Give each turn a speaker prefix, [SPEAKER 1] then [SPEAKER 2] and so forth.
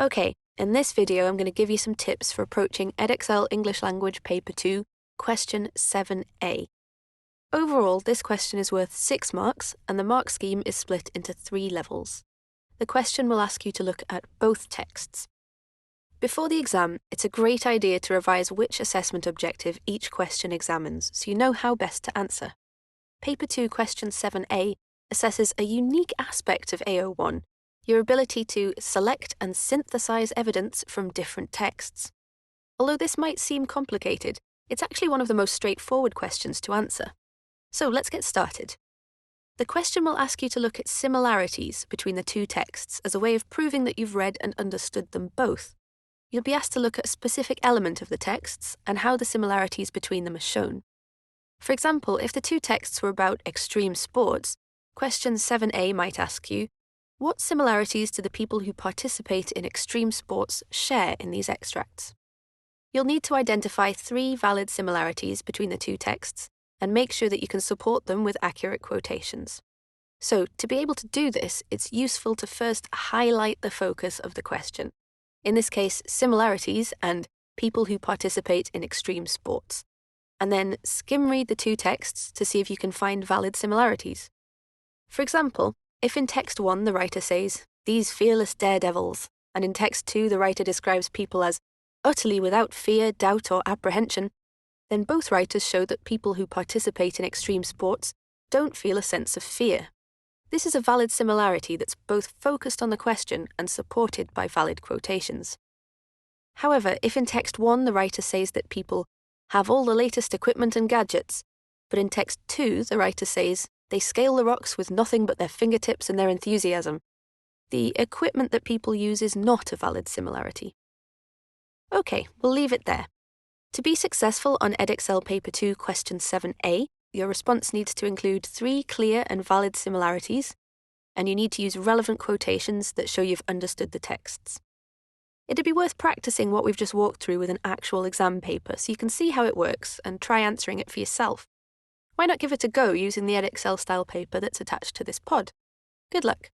[SPEAKER 1] Okay, in this video I'm going to give you some tips for approaching Edexcel English Language Paper 2, Question 7a. Overall, this question is worth 6 marks, and the mark scheme is split into 3 levels. The question will ask you to look at both texts. Before the exam, it's a great idea to revise which assessment objective each question examines, so you know how best to answer. Paper 2, Question 7a assesses a unique aspect of AO1, your ability to select and synthesize evidence from different texts. Although this might seem complicated, it's actually one of the most straightforward questions to answer. So let's get started. The question will ask you to look at similarities between the two texts as a way of proving that you've read and understood them both. You'll be asked to look at a specific element of the texts and how the similarities between them are shown. For example, if the two texts were about extreme sports, question 7a might ask you, what similarities do the people who participate in extreme sports share in these extracts? You'll need to identify 3 valid similarities between the two texts and make sure that you can support them with accurate quotations. So, to be able to do this, it's useful to first highlight the focus of the question. In this case, similarities and people who participate in extreme sports. And then skim read the two texts to see if you can find valid similarities. For example, if in text 1 the writer says, "These fearless daredevils," and in text 2 the writer describes people as utterly without fear, doubt, or apprehension, then both writers show that people who participate in extreme sports don't feel a sense of fear. This is a valid similarity that's both focused on the question and supported by valid quotations. However, if in text 1 the writer says that people have all the latest equipment and gadgets, but in text 2 the writer says they scale the rocks with nothing but their fingertips and their enthusiasm, the equipment that people use is not a valid similarity. Okay, we'll leave it there. To be successful on Edexcel Paper 2 Question 7a, your response needs to include 3 clear and valid similarities, and you need to use relevant quotations that show you've understood the texts. It'd be worth practicing what we've just walked through with an actual exam paper so you can see how it works and try answering it for yourself. Why not give it a go using the Edexcel style paper that's attached to this pod? Good luck!